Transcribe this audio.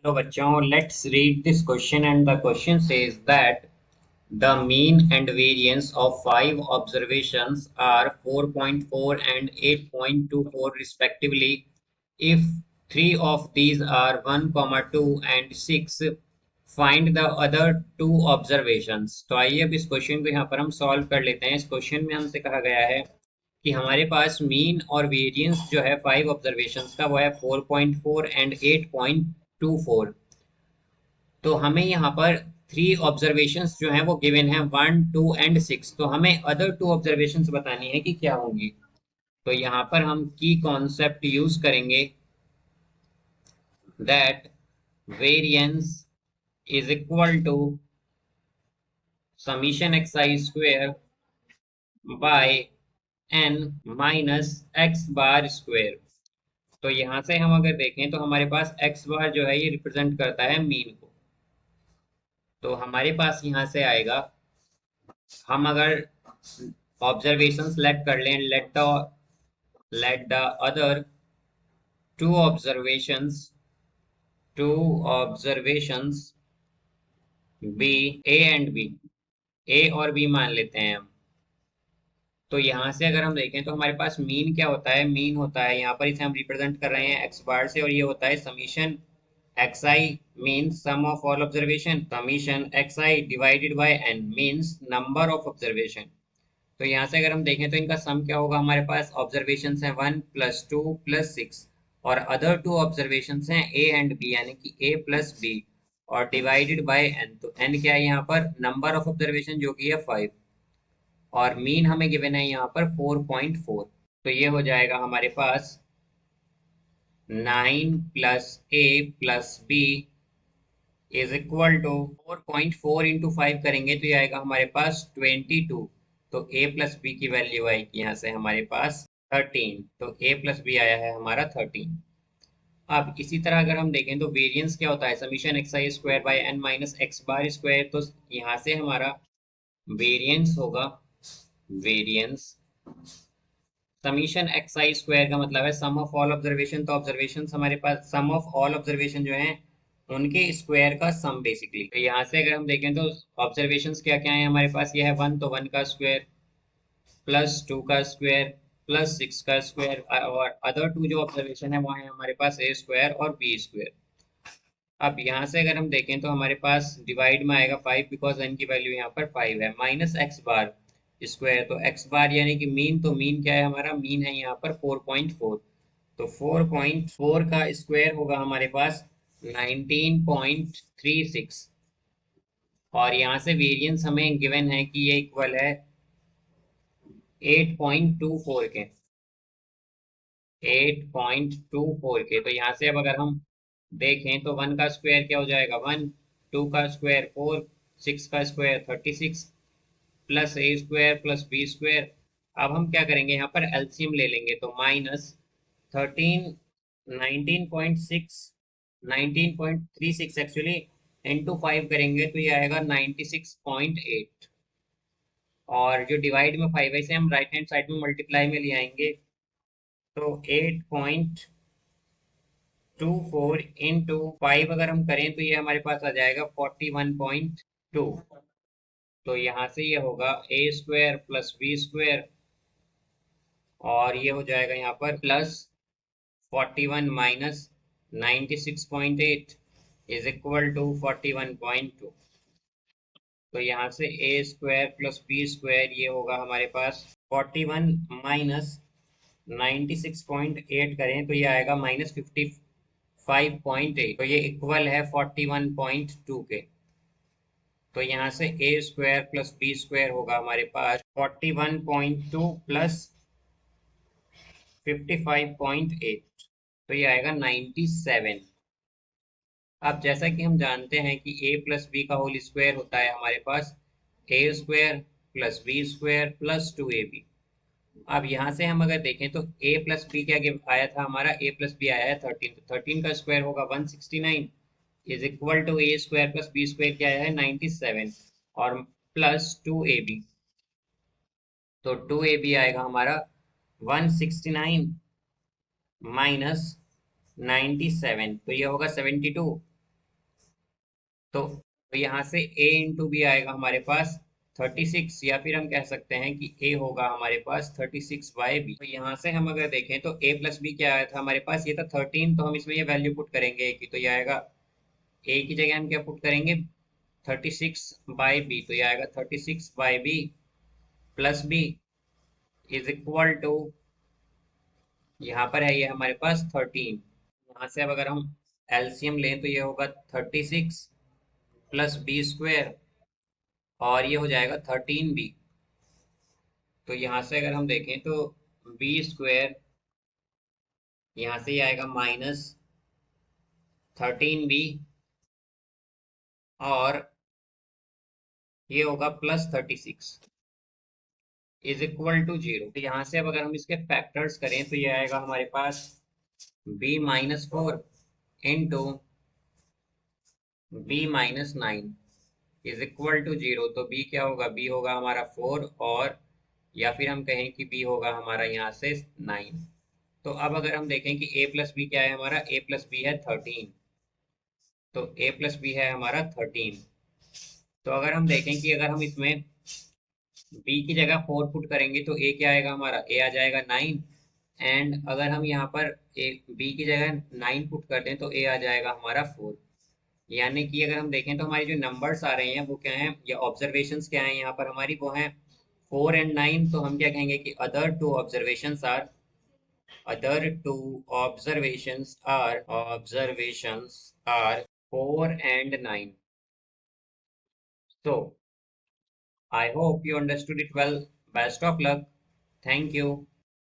तो बच्चों, let's read this question, and the question says that the mean and variance of five observations are 4.4 and 8.24 respectively. If three of these are 1, 2 and 6, find the other two observations. तो आइए अब इस question को यहाँ पर हम solve कर लेते हैं। इस क्वेश्चन में हमसे कहा गया है कि हमारे पास मीन और वेरिएंस जो है फाइव ऑब्जर्वेशंस का वो है 4.4 एंड 8.24। तो हमें यहाँ पर थ्री ऑब्जर्वेशंस जो हैं वो गिवन है 1, 2 एंड 6। तो हमें अदर टू ऑब्जर्वेशंस बतानी है कि क्या होंगी। तो यहाँ पर हम की कॉन्सेप्ट यूज करेंगे, that variance is equal to summation X I square by N minus X bar square. तो यहाँ से हम अगर देखें तो हमारे पास एक्स बार जो है ये रिप्रेजेंट करता है मीन को। तो हमारे पास यहाँ से आएगा, हम अगर ऑब्जर्वेशन सेलेक्ट कर लें, let the other two observations B A and B, A और बी मान लेते हैं हम। तो यहाँ से अगर हम देखें तो हमारे पास मीन क्या होता है, मीन होता है यहाँ पर, इसे हम रिप्रेजेंट कर रहे हैं एक्स बार से, और ये होता है summation X I means sum of all observation, summation X I divided by N means number of observation. तो यहाँ से अगर हम देखें तो इनका सम क्या होगा, हमारे पास ऑब्जर्वेशन है 1 + 2 + 6, और अदर टू ऑब्जर्वेशन हैं ए एंड बी, यानी कि ए प्लस बी, और डिवाइडेड बाय एन। तो एन क्या है यहाँ पर, नंबर ऑफ ऑब्जर्वेशन जो कि है 5, और मीन हमें गिवन है यहाँ पर 4.4। तो ये हो जाएगा हमारे पास 9 + a + b is equal to 4.4 into 5 करेंगे तो ये आएगा हमारे पास 22। तो a + b की वैल्यू आएगी यहाँ से हमारे पास 13। तो a + b आया है हमारा 13। अब इसी तरह अगर हम देखें तो वेरिएंस क्या होता है, summation X I square by N minus X bar square. तो यहाँ से हमारा वेरिएंस होगा, variance summation X I square का मतलब है सम ऑफ ऑल ऑब्जर्वेशन। तो ऑब्जर्वेशन हमारे पास, सम ऑफ ऑल ऑब्जर्वेशन जो है उनके स्क्वायर का सम बेसिकली। तो यहाँ से अगर हम देखें तो ऑब्जर्वेशंस क्या क्या है हमारे पास, ये है 1, तो 1 का स्क्वायर प्लस 2 का स्क्वायर प्लस 6 का स्क्वायर, और अदर टू जो ऑब्जर्वेशन है वो है हमारे पास ए स्क्वायर और बी स्क्वायर। अब यहाँ से अगर हम देखें तो हमारे पास डिवाइड में आएगा 5, बिकॉज एन की वैल्यू यहाँ पर 5 है, माइनस एक्स बार स्क्वायर। तो एक्स बार यानी कि मीन, तो मीन क्या है हमारा, मीन है यहाँ पर 4.4। तो 4.4 का स्क्वायर होगा हमारे पास 19.36, और यहाँ से वेरिएंस हमें गिवन है कि ये इक्वल है 8.24 के, 8.24 के। तो यहाँ से अब अगर हम देखें तो 1 का स्क्वायर क्या हो जाएगा 1, 2 का स्क्वायर 4, 6 का स्क्वायर 36, प्लस ए स्क्वायर प्लस बी स्क्वायर। अब हम क्या करेंगे, यहाँ पर एलसीएम ले लेंगे, तो माइनस 13, 19.6, 19.36 एक्चुअली, इंटू 5 करेंगे तो ये आएगा 96.8, और जो डिवाइड में 5 है इसे हम राइट हैंड साइड में मल्टीप्लाई में ले आएंगे। तो 8.24 इंटू 5 अगर हम करें तो ये हमारे पास आ जाएगा 41.2। तो यहाँ से ये होगा A square plus B square, और ये हो जाएगा यहाँ पर plus 41 minus 96.8 is equal to 41.2। तो यहाँ से A square plus B square ये होगा हमारे पास 41 माइनस 96.8 करें तो ये आएगा -55.8। तो ये इक्वल है 41.2 के। तो यहाँ से A square plus B square होगा हमारे पास 41.2 प्लस 55.8, तो ये आएगा 97। अब जैसा कि हम जानते हैं कि a प्लस बी का होल स्क्वायर होता है हमारे पास A square plus B square plus 2ab। अब यहाँ से हम अगर देखें तो a प्लस बी क्या आया था हमारा, a प्लस बी आया है 13, तो 13 का स्क्वायर होगा 169 is equal to A square plus B square क्या है 97, और प्लस 2ab। तो 2ab आएगा हमारा 169 माइनस 97, तो ये होगा 72, तो यहाँ से a इंटू बी आएगा हमारे पास 36, या फिर हम कह सकते हैं कि a होगा हमारे पास 36/b। तो यहाँ से हम अगर देखें तो a प्लस बी क्या आया था हमारे पास, ये था 13, तो हम इसमें ये वैल्यू पुट करेंगे a की, तो ये आएगा a की जगह हम क्या पुट करेंगे 36/b, तो ये आएगा 36/b plus b is equal to, यहाँ पर है ये हमारे पास 13। यहाँ से अब अगर हम एलसीएम लें तो ये होगा 36 प्लस बी स्क्वायर, और ये हो जाएगा 13b। तो यहाँ से अगर हम देखें तो बी स्क्वायर, यहाँ से ये आएगा -13b, और ये होगा +36 इज इक्वल टू 0। तो यहाँ से अब अगर हम इसके फैक्टर्स करें तो ये आएगा हमारे पास b-4 into b-9 is equal to 0। तो b क्या होगा, b होगा हमारा 4, और या फिर हम कहें कि b होगा हमारा यहाँ से 9। तो अब अगर हम देखें कि a प्लस बी क्या है हमारा, a प्लस बी है 13, तो a प्लस बी है हमारा 13। तो अगर हम देखें कि अगर हम इसमें b की जगह 4 पुट करेंगे तो a क्या आएगा हमारा, a आ जाएगा 9, एंड अगर हम यहाँ पर b की जगह 9 पुट कर दें तो a आ जाएगा हमारा 4। यानी कि अगर हम देखें तो हमारी जो नंबर्स आ रहे हैं वो क्या हैं, या ऑब्जर्वेशंस क्या हैं यहाँ पर हमारी, वो हैं 4 एंड 9। तो हम क्या कहेंगे कि other two observations are 4 and 9। So I hope you understood it well. Best of luck. Thank you.